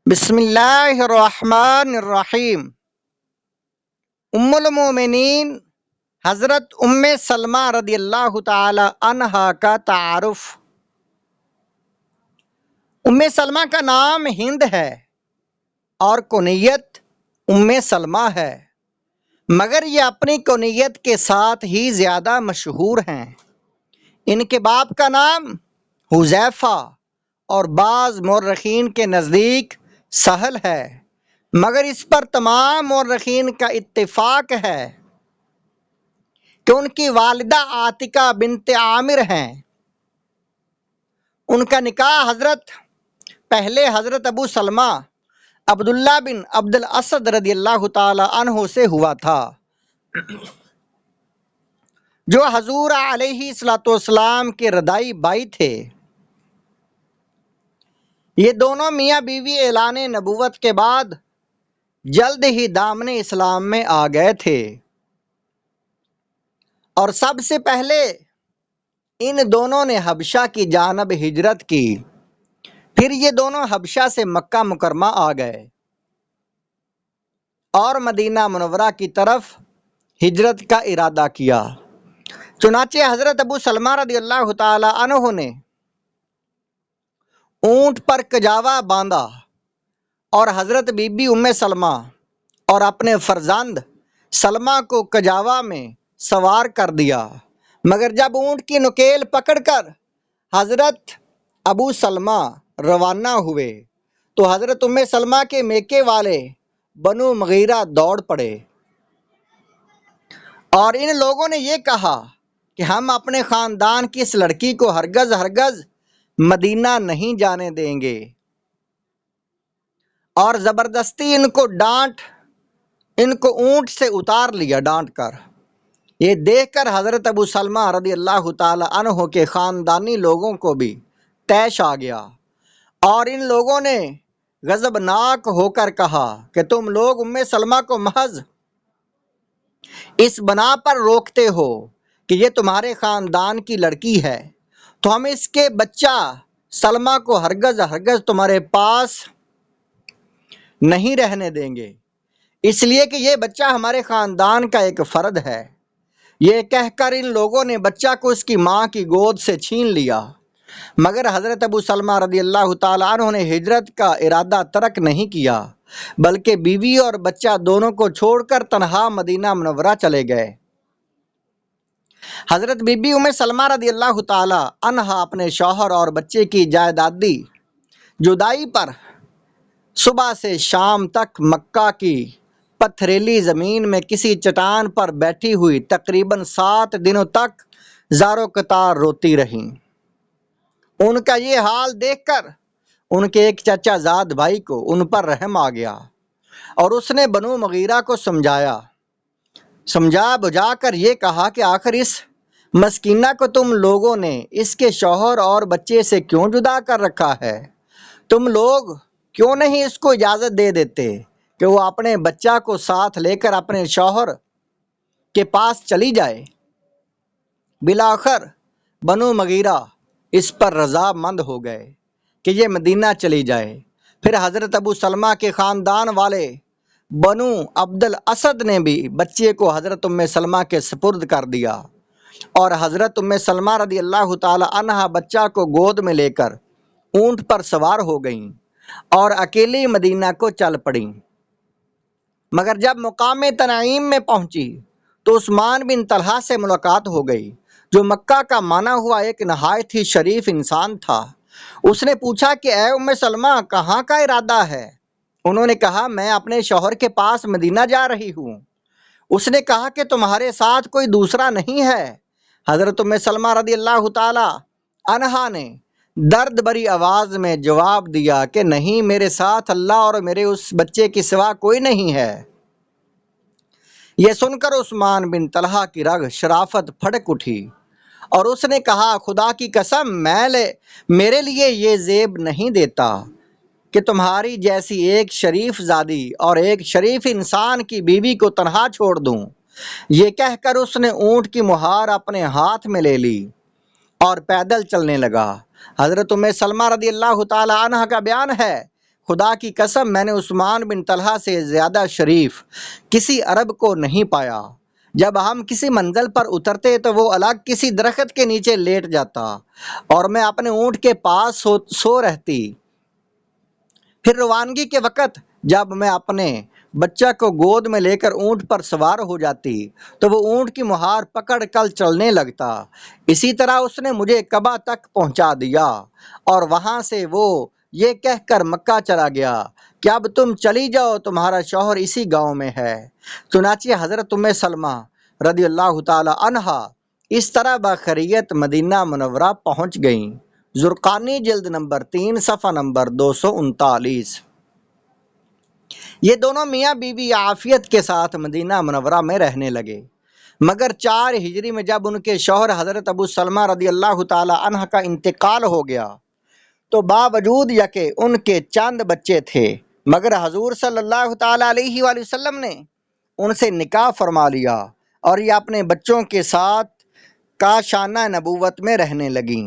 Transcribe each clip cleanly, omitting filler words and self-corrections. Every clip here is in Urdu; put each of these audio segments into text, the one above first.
بسم اللہ الرحمن الرحیم۔ ام المومنین حضرت ام سلمہ رضی اللہ تعالی عنہا کا تعارف۔ ام سلمہ کا نام ہند ہے اور کنیت ام سلمہ ہے، مگر یہ اپنی کنیت کے ساتھ ہی زیادہ مشہور ہیں۔ ان کے باپ کا نام حذیفہ اور بعض مورخین کے نزدیک سہل ہے، مگر اس پر تمام مورخین کا اتفاق ہے کہ ان کی والدہ عاتکہ بنت عامر ہیں۔ ان کا نکاح پہلے حضرت ابو سلمہ عبداللہ بن عبد الاسد رضی اللہ تعالی عنہ سے ہوا تھا، جو حضور علیہ الصلوۃ والسلام کے رضاعی بھائی تھے۔ یہ دونوں میاں بیوی اعلان نبوت کے بعد جلد ہی دامن اسلام میں آ گئے تھے، اور سب سے پہلے ان دونوں نے حبشہ کی جانب ہجرت کی، پھر یہ دونوں حبشہ سے مکہ مکرمہ آ گئے اور مدینہ منورہ کی طرف ہجرت کا ارادہ کیا۔ چنانچہ حضرت ابو سلمہ رضی اللہ تعالی عنہ نے اونٹ پر کجاوا باندھا اور حضرت بی بی ام سلمہ اور اپنے فرزند سلمہ کو کجاوا میں سوار کر دیا، مگر جب اونٹ کی نکیل پکڑ کر حضرت ابو سلمہ روانہ ہوئے تو حضرت ام سلمہ کے میکے والے بنو مغیرہ دوڑ پڑے، اور ان لوگوں نے یہ کہا کہ ہم اپنے خاندان کی اس لڑکی کو ہرگز مدینہ نہیں جانے دیں گے، اور زبردستی ان کو اونٹ سے اتار لیا ڈانٹ کر۔ یہ دیکھ کر حضرت ابو سلمہ رضی اللہ تعالی عنہ کے خاندانی لوگوں کو بھی طیش آ گیا، اور ان لوگوں نے غضبناک ہو کر کہا کہ تم لوگ ام سلمہ کو محض اس بنا پر روکتے ہو کہ یہ تمہارے خاندان کی لڑکی ہے، تو ہم اس کے بچہ سلمہ کو ہرگز تمہارے پاس نہیں رہنے دیں گے، اس لیے کہ یہ بچہ ہمارے خاندان کا ایک فرد ہے۔ یہ کہہ کر ان لوگوں نے بچہ کو اس کی ماں کی گود سے چھین لیا، مگر حضرت ابو سلمہ رضی اللہ تعالیٰ عنہ نے ہجرت کا ارادہ ترک نہیں کیا، بلکہ بیوی اور بچہ دونوں کو چھوڑ کر تنہا مدینہ منورہ چلے گئے۔ حضرت بی بی ام سلمہ رضی اللہ تعالی عنہا اپنے شوہر اور بچے کی جائیدادی جدائی پر صبح سے شام تک مکہ کی پتھریلی زمین میں کسی چٹان پر بیٹھی ہوئی تقریباً 7 دنوں تک زارو قطار روتی رہیں۔ ان کا یہ حال دیکھ کر ان کے ایک چچا زاد بھائی کو ان پر رحم آ گیا، اور اس نے بنو مغیرہ کو سمجھا بجھا کر یہ کہا کہ آخر اس مسکینہ کو تم لوگوں نے اس کے شوہر اور بچے سے کیوں جدا کر رکھا ہے؟ تم لوگ کیوں نہیں اس کو اجازت دے دیتے کہ وہ اپنے بچہ کو ساتھ لے کر اپنے شوہر کے پاس چلی جائے؟ بالآخر بنو مغیرہ اس پر رضامند ہو گئے کہ یہ مدینہ چلی جائے۔ پھر حضرت ابو سلمہ کے خاندان والے بنو عبد الاسد نے بھی بچے کو حضرت ام سلمہ کے سپرد کر دیا، اور حضرت ام سلمہ رضی اللہ تعالی عنہا بچہ کو گود میں لے کر اونٹ پر سوار ہو گئیں اور اکیلی مدینہ کو چل پڑیں۔ مگر جب مقام تنعیم میں پہنچی تو عثمان بن طلحہ سے ملاقات ہو گئی، جو مکہ کا مانا ہوا ایک نہایت ہی شریف انسان تھا۔ اس نے پوچھا کہ اے ام سلمہ، کہاں کا ارادہ ہے؟ انہوں نے کہا میں اپنے شوہر کے پاس مدینہ جا رہی ہوں۔ اس نے کہا کہ تمہارے ساتھ کوئی دوسرا نہیں ہے؟ حضرت ام سلمہ رضی اللہ تعالی عنہا نے درد بری آواز میں جواب دیا کہ نہیں، میرے ساتھ اللہ اور میرے اس بچے کے سوا کوئی نہیں ہے۔ یہ سن کر عثمان بن طلحہ کی رگ شرافت پھڑک اٹھی، اور اس نے کہا خدا کی قسم، میرے لیے یہ زیب نہیں دیتا کہ تمہاری جیسی ایک شریف زادی اور ایک شریف انسان کی بیوی کو تنہا چھوڑ دوں۔ یہ کہہ کر اس نے اونٹ کی مہار اپنے ہاتھ میں لے لی اور پیدل چلنے لگا۔ حضرت ام سلمہ رضی اللہ تعالی عنہ کا بیان ہے، خدا کی قسم میں نے عثمان بن طلحہ سے زیادہ شریف کسی عرب کو نہیں پایا۔ جب ہم کسی منزل پر اترتے تو وہ الگ کسی درخت کے نیچے لیٹ جاتا اور میں اپنے اونٹ کے پاس سو رہتی۔ پھر روانگی کے وقت جب میں اپنے بچہ کو گود میں لے کر اونٹ پر سوار ہو جاتی تو وہ اونٹ کی مہار پکڑ کر چلنے لگتا۔ اسی طرح اس نے مجھے کعبہ تک پہنچا دیا اور وہاں سے وہ یہ کہہ کر مکہ چلا گیا کہ اب تم چلی جاؤ، تمہارا شوہر اسی گاؤں میں ہے۔ چنانچہ حضرت سلمہ رضی اللہ تعالی عنہا اس طرح بخیریت مدینہ منورہ پہنچ گئیں۔ زرقانی جلد نمبر 3 صفحہ نمبر 239۔ یہ دونوں میاں بیوی عافیت کے ساتھ مدینہ منورہ میں رہنے لگے، مگر 4 ہجری میں جب ان کے شوہر حضرت ابو سلمہ رضی اللہ تعالی عنہ کا انتقال ہو گیا تو باوجود کہ ان کے چند بچے تھے مگر حضور صلی اللہ تعالی علیہ وآلہ وسلم نے ان سے نکاح فرما لیا اور یہ اپنے بچوں کے ساتھ کاشانہ نبوت میں رہنے لگیں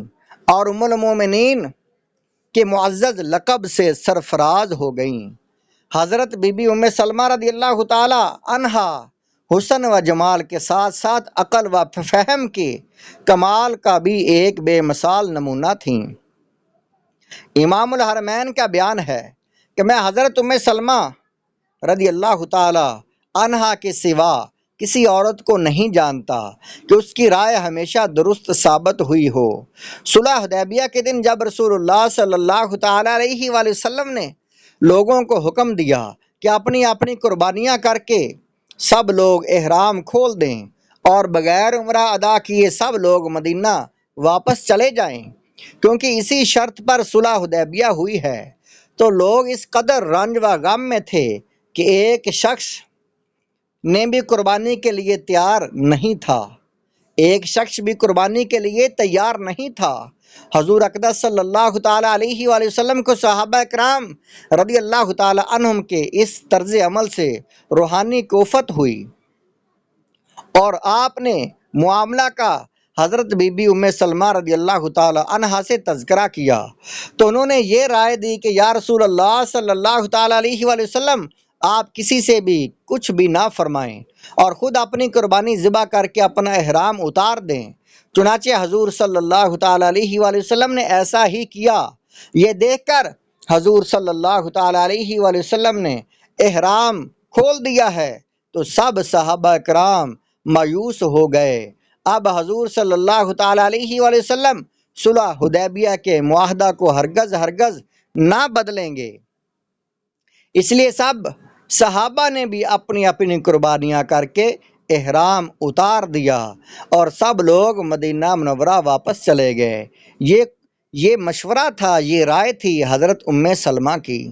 اور ام المومنین کے معزز لقب سے سرفراز ہو گئیں۔ حضرت بی بی ام سلمہ رضی اللہ تعالی عنہا حسن و جمال کے ساتھ ساتھ عقل و فہم کے کمال کا بھی ایک بے مثال نمونہ تھیں۔ امام الحرمین کا بیان ہے کہ میں حضرت ام سلمہ رضی اللہ تعالی عنہا کے سوا کسی عورت کو نہیں جانتا کہ اس کی رائے ہمیشہ درست ثابت ہوئی ہو۔ صلح حدیبیہ کے دن جب رسول اللہ صلی اللہ تعالی علیہ وآلہ وسلم نے لوگوں کو حکم دیا کہ اپنی اپنی قربانیاں کر کے سب لوگ احرام کھول دیں اور بغیر عمرہ ادا کیے سب لوگ مدینہ واپس چلے جائیں کیونکہ اسی شرط پر صلح حدیبیہ ہوئی ہے، تو لوگ اس قدر رنج و غم میں تھے کہ ایک شخص نے بھی قربانی کے لیے تیار نہیں تھا، ایک شخص بھی قربانی کے لیے تیار نہیں تھا۔ حضور اقدس صلی اللہ تعالی علیہ وآلہ وسلم کو صحابہ کرام رضی اللہ تعالی عنہم کے اس طرز عمل سے روحانی کوفت ہوئی اور آپ نے معاملہ کا حضرت بی بی ام سلمہ رضی اللہ تعالی عنہا سے تذکرہ کیا تو انہوں نے یہ رائے دی کہ یا رسول اللہ صلی اللہ تعالی علیہ وآلہ وسلم آپ کسی سے بھی کچھ بھی نہ فرمائیں اور خود اپنی قربانی ذبح کر کے اپنا احرام اتار دیں۔ چنانچہ حضور صلی اللہ تعالی علیہ وآلہ وسلم نے ایسا ہی کیا۔ یہ دیکھ کر حضور صلی اللہ تعالی علیہ وآلہ وسلم نے احرام کھول دیا ہے تو سب صحابہ کرام مایوس ہو گئے۔ اب حضور صلی اللہ تعالی علیہ وآلہ وسلم صلح حدیبیہ کے معاہدہ کو ہرگز نہ بدلیں گے، اس لیے سب صحابہ نے بھی اپنی اپنی قربانیاں کر کے احرام اتار دیا اور سب لوگ مدینہ منورہ واپس چلے گئے۔ یہ مشورہ تھا، یہ رائے تھی حضرت ام سلمہ کی۔